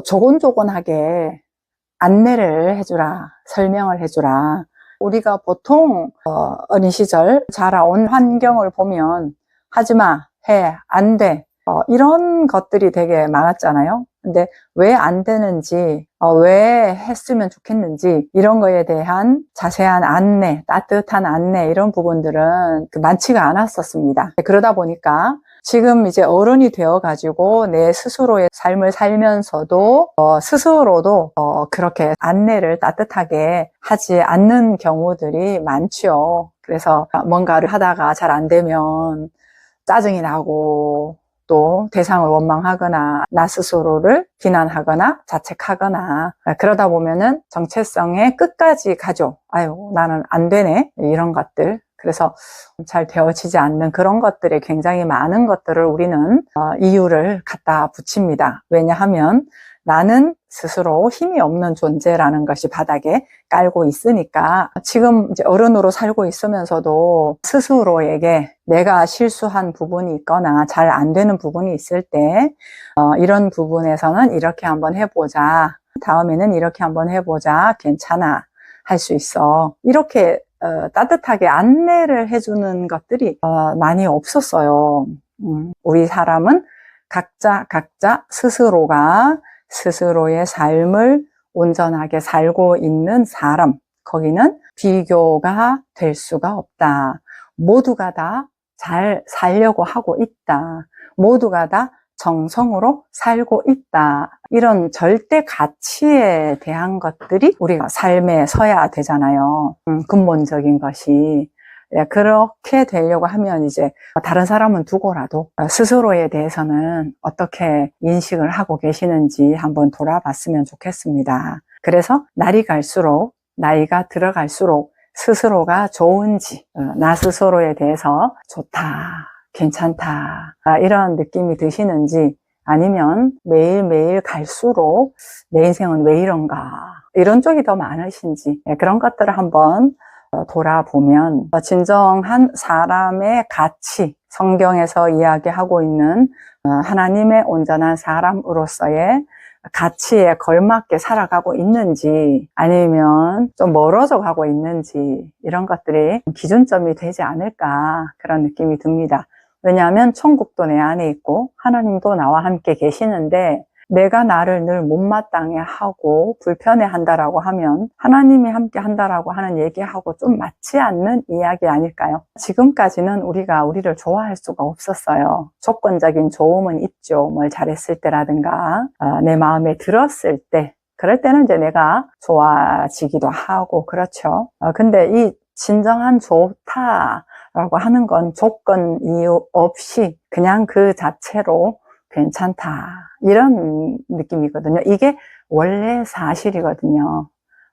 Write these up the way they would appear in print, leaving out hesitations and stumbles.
조곤조곤하게 안내를 해주라, 설명을 해주라. 우리가 보통 어린 시절 자라온 환경을 보면 하지마, 해, 안 돼, 이런 것들이 되게 많았잖아요. 근데 왜 안 되는지, 왜 했으면 좋겠는지 이런 거에 대한 자세한 안내, 따뜻한 안내 이런 부분들은 많지가 않았었습니다. 그러다 보니까 지금 이제 어른이 되어가지고 내 스스로의 삶을 살면서도 스스로도 그렇게 안내를 따뜻하게 하지 않는 경우들이 많죠. 그래서 뭔가를 하다가 잘 안 되면 짜증이 나고 또 대상을 원망하거나 나 스스로를 비난하거나 자책하거나 그러다 보면은 정체성의 끝까지 가죠. 아유, 나는 안 되네. 이런 것들. 그래서 잘 되어지지 않는 그런 것들에 굉장히 많은 것들을 우리는 이유를 갖다 붙입니다. 왜냐하면 나는 스스로 힘이 없는 존재라는 것이 바닥에 깔고 있으니까 지금 이제 어른으로 살고 있으면서도 스스로에게 내가 실수한 부분이 있거나 잘 안 되는 부분이 있을 때 이런 부분에서는 이렇게 한번 해보자. 다음에는 이렇게 한번 해보자. 괜찮아. 할 수 있어. 이렇게 따뜻하게 안내를 해주는 것들이 많이 없었어요. 우리 사람은 각자 스스로가 스스로의 삶을 온전하게 살고 있는 사람, 거기는 비교가 될 수가 없다. 모두가 다 잘 살려고 하고 있다. 모두가 다 정성으로 살고 있다. 이런 절대 가치에 대한 것들이 우리가 삶에 서야 되잖아요. 근본적인 것이. 그렇게 되려고 하면 이제 다른 사람은 두고라도 스스로에 대해서는 어떻게 인식을 하고 계시는지 한번 돌아봤으면 좋겠습니다. 그래서 날이 갈수록, 나이가 들어갈수록 스스로가 좋은지, 나 스스로에 대해서 좋다, 괜찮다, 이런 느낌이 드시는지, 아니면 매일매일 갈수록 내 인생은 왜 이런가, 이런 쪽이 더 많으신지, 그런 것들을 한번 돌아보면 진정한 사람의 가치, 성경에서 이야기하고 있는 하나님의 온전한 사람으로서의 가치에 걸맞게 살아가고 있는지 아니면 좀 멀어져 가고 있는지 이런 것들이 기준점이 되지 않을까 그런 느낌이 듭니다. 왜냐하면 천국도 내 안에 있고 하나님도 나와 함께 계시는데 내가 나를 늘 못마땅해 하고 불편해 한다라고 하면 하나님이 함께 한다라고 하는 얘기하고 좀 맞지 않는 이야기 아닐까요? 지금까지는 우리가 우리를 좋아할 수가 없었어요. 조건적인 좋음은 있죠. 뭘 잘했을 때라든가 내 마음에 들었을 때 그럴 때는 이제 내가 좋아지기도 하고 그렇죠. 근데 이 진정한 좋다라고 하는 건 조건 이유 없이 그냥 그 자체로 괜찮다 이런 느낌이거든요. 이게 원래 사실이거든요.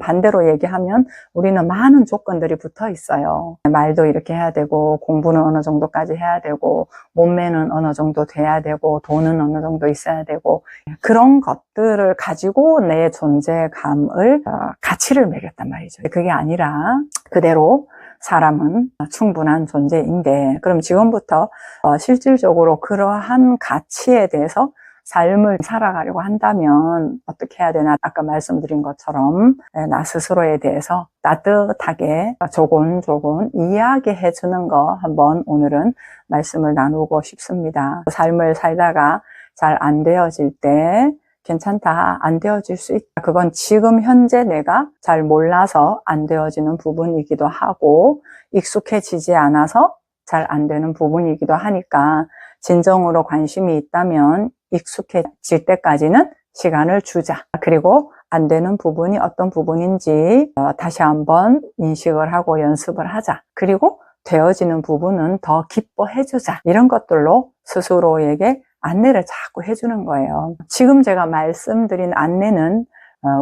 반대로 얘기하면 우리는 많은 조건들이 붙어 있어요. 말도 이렇게 해야 되고 공부는 어느 정도까지 해야 되고 몸매는 어느 정도 돼야 되고 돈은 어느 정도 있어야 되고 그런 것들을 가지고 내 존재감을 가치를 매겼단 말이죠. 그게 아니라 그대로 사람은 충분한 존재인데 그럼 지금부터 실질적으로 그러한 가치에 대해서 삶을 살아가려고 한다면 어떻게 해야 되나 아까 말씀드린 것처럼 나 스스로에 대해서 따뜻하게 조곤조곤 이야기해 주는 거 한번 오늘은 말씀을 나누고 싶습니다. 삶을 살다가 잘 안 되어질 때 괜찮다, 안 되어질 수 있다. 그건 지금 현재 내가 잘 몰라서 안 되어지는 부분이기도 하고 익숙해지지 않아서 잘 안 되는 부분이기도 하니까 진정으로 관심이 있다면 익숙해질 때까지는 시간을 주자. 그리고 안 되는 부분이 어떤 부분인지 다시 한번 인식을 하고 연습을 하자. 그리고 되어지는 부분은 더 기뻐해주자. 이런 것들로 스스로에게 안내를 자꾸 해주는 거예요. 지금 제가 말씀드린 안내는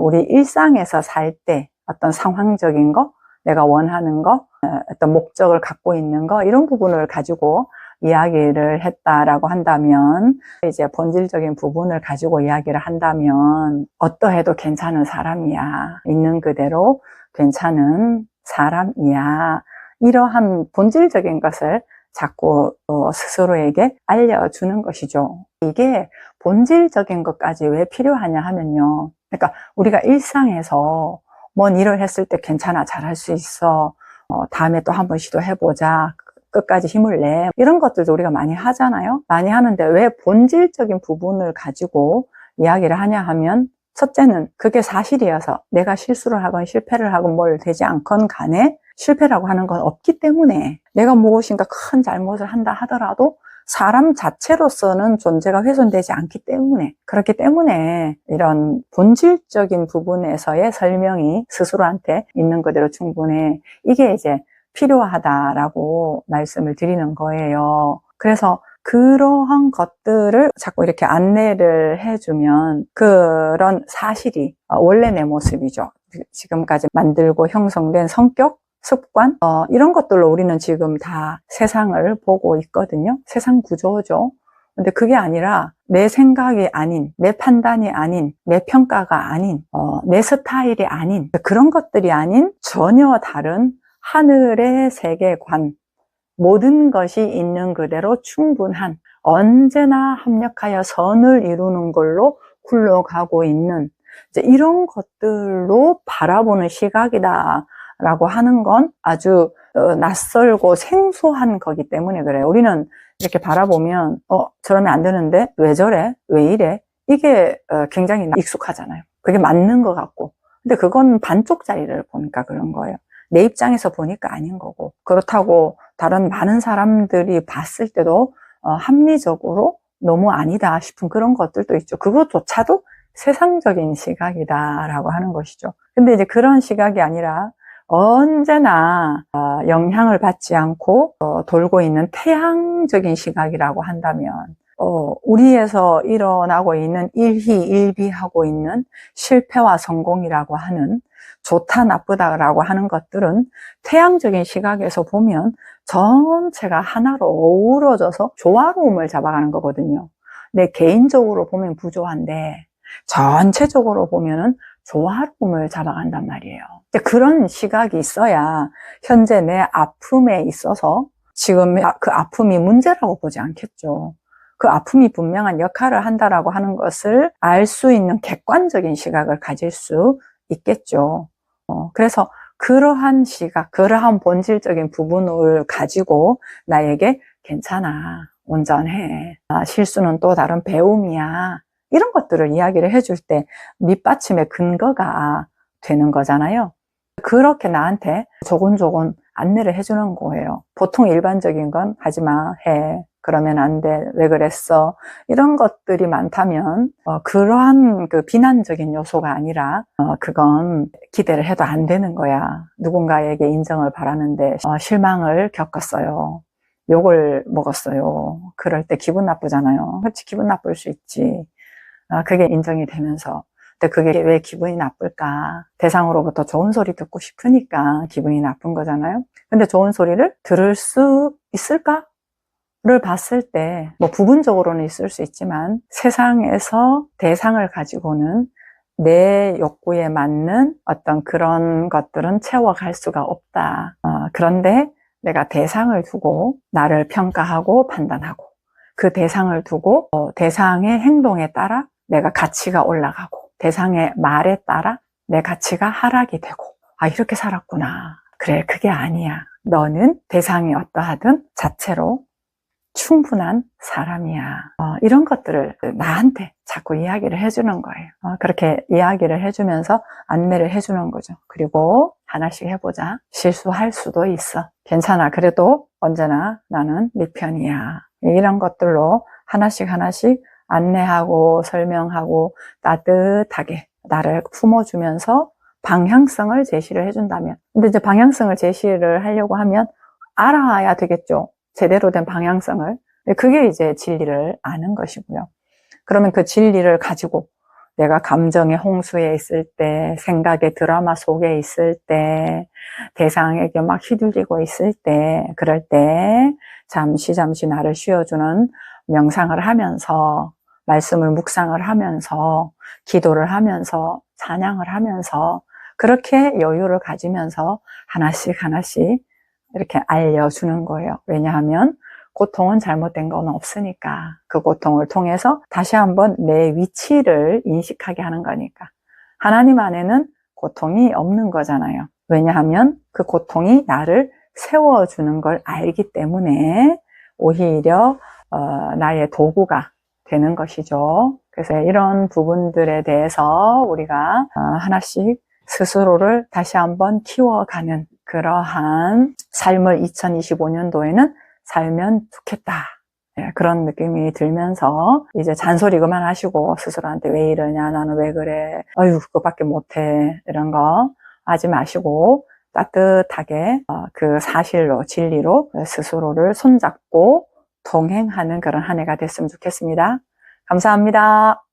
우리 일상에서 살 때 어떤 상황적인 거, 내가 원하는 거, 어떤 목적을 갖고 있는 거 이런 부분을 가지고 이야기를 했다라고 한다면 이제 본질적인 부분을 가지고 이야기를 한다면 어떠해도 괜찮은 사람이야. 있는 그대로 괜찮은 사람이야. 이러한 본질적인 것을 자꾸 스스로에게 알려주는 것이죠. 이게 본질적인 것까지 왜 필요하냐 하면요. 그러니까 우리가 일상에서 뭔 일을 했을 때 괜찮아, 잘할 수 있어, 다음에 또 한번 시도해보자, 끝까지 힘을 내, 이런 것들도 우리가 많이 하잖아요. 많이 하는데 왜 본질적인 부분을 가지고 이야기를 하냐 하면, 첫째는 그게 사실이어서 내가 실수를 하건 실패를 하건 뭘 되지 않건 간에 실패라고 하는 건 없기 때문에, 내가 무엇인가 큰 잘못을 한다 하더라도 사람 자체로서는 존재가 훼손되지 않기 때문에, 그렇기 때문에 이런 본질적인 부분에서의 설명이 스스로한테 있는 그대로 충분해, 이게 이제 필요하다라고 말씀을 드리는 거예요. 그래서 그러한 것들을 자꾸 이렇게 안내를 해주면 그런 사실이 원래 내 모습이죠. 지금까지 만들고 형성된 성격, 습관, 이런 것들로 우리는 지금 다 세상을 보고 있거든요. 세상 구조죠. 근데 그게 아니라 내 생각이 아닌, 내 판단이 아닌, 내 평가가 아닌, 내 스타일이 아닌, 그런 것들이 아닌 전혀 다른 하늘의 세계관, 모든 것이 있는 그대로 충분한, 언제나 합력하여 선을 이루는 걸로 굴러가고 있는, 이제 이런 것들로 바라보는 시각이다 라고 하는 건 아주 낯설고 생소한 거기 때문에 그래요. 우리는 이렇게 바라보면 저러면 안 되는데 왜 저래? 왜 이래? 이게 굉장히 익숙하잖아요. 그게 맞는 것 같고, 근데 그건 반쪽짜리를 보니까 그런 거예요. 내 입장에서 보니까 아닌 거고, 그렇다고 다른 많은 사람들이 봤을 때도 합리적으로 너무 아니다 싶은 그런 것들도 있죠. 그것조차도 세상적인 시각이다라고 하는 것이죠. 근데 이제 그런 시각이 아니라 언제나 영향을 받지 않고 돌고 있는 태양적인 시각이라고 한다면, 우리에서 일어나고 있는 일희일비하고 있는 실패와 성공이라고 하는, 좋다 나쁘다라고 하는 것들은 태양적인 시각에서 보면 전체가 하나로 어우러져서 조화로움을 잡아가는 거거든요. 근데 개인적으로 보면 부조한데 전체적으로 보면은 조화로움을 잡아간단 말이에요. 그런 시각이 있어야 현재 내 아픔에 있어서 지금 그 아픔이 문제라고 보지 않겠죠. 그 아픔이 분명한 역할을 한다라고 하는 것을 알 수 있는 객관적인 시각을 가질 수 있겠죠. 그래서 그러한 시각, 그러한 본질적인 부분을 가지고 나에게 괜찮아, 온전해, 실수는 또 다른 배움이야, 이런 것들을 이야기를 해줄 때 밑받침의 근거가 되는 거잖아요. 그렇게 나한테 조곤조곤 안내를 해주는 거예요. 보통 일반적인 건 하지 마, 해, 그러면 안 돼, 왜 그랬어, 이런 것들이 많다면 그러한 그 비난적인 요소가 아니라 그건 기대를 해도 안 되는 거야. 누군가에게 인정을 바라는데 실망을 겪었어요, 욕을 먹었어요. 그럴 때 기분 나쁘잖아요. 그렇지, 기분 나쁠 수 있지. 그게 인정이 되면서, 근데 그게 왜 기분이 나쁠까? 대상으로부터 좋은 소리 듣고 싶으니까 기분이 나쁜 거잖아요. 근데 좋은 소리를 들을 수 있을까? 를 봤을 때, 뭐 부분적으로는 있을 수 있지만 세상에서 대상을 가지고는 내 욕구에 맞는 어떤 그런 것들은 채워갈 수가 없다. 그런데 내가 대상을 두고 나를 평가하고 판단하고, 그 대상을 두고 대상의 행동에 따라 내가 가치가 올라가고, 대상의 말에 따라 내 가치가 하락이 되고, 이렇게 살았구나. 그래, 그게 아니야. 너는 대상이 어떠하든 자체로 충분한 사람이야. 이런 것들을 나한테 자꾸 이야기를 해주는 거예요. 그렇게 이야기를 해주면서 안내를 해주는 거죠. 그리고 하나씩 해보자. 실수할 수도 있어. 괜찮아. 그래도 언제나 나는 네 편이야. 이런 것들로 하나씩 안내하고 설명하고 따뜻하게 나를 품어주면서 방향성을 제시를 해준다면, 근데 이제 방향성을 제시를 하려고 하면 알아야 되겠죠. 제대로 된 방향성을. 그게 이제 진리를 아는 것이고요. 그러면 그 진리를 가지고 내가 감정의 홍수에 있을 때, 생각의 드라마 속에 있을 때, 대상에게 막 휘둘리고 있을 때, 그럴 때 잠시 나를 쉬어주는 명상을 하면서, 말씀을 묵상을 하면서, 기도를 하면서, 찬양을 하면서, 그렇게 여유를 가지면서 하나씩 이렇게 알려주는 거예요. 왜냐하면 고통은 잘못된 건 없으니까 그 고통을 통해서 다시 한번 내 위치를 인식하게 하는 거니까. 하나님 안에는 고통이 없는 거잖아요. 왜냐하면 그 고통이 나를 세워주는 걸 알기 때문에 오히려 나의 도구가 되는 것이죠. 그래서 이런 부분들에 대해서 우리가 하나씩 스스로를 다시 한번 키워가는 그러한 삶을 2025년도에는 살면 좋겠다. 그런 느낌이 들면서 이제 잔소리 그만하시고 스스로한테 왜 이러냐, 나는 왜 그래, 어휴 그거밖에 못해, 이런 거 하지 마시고 따뜻하게 그 사실로, 진리로 스스로를 손잡고 동행하는 그런 한 해가 됐으면 좋겠습니다. 감사합니다.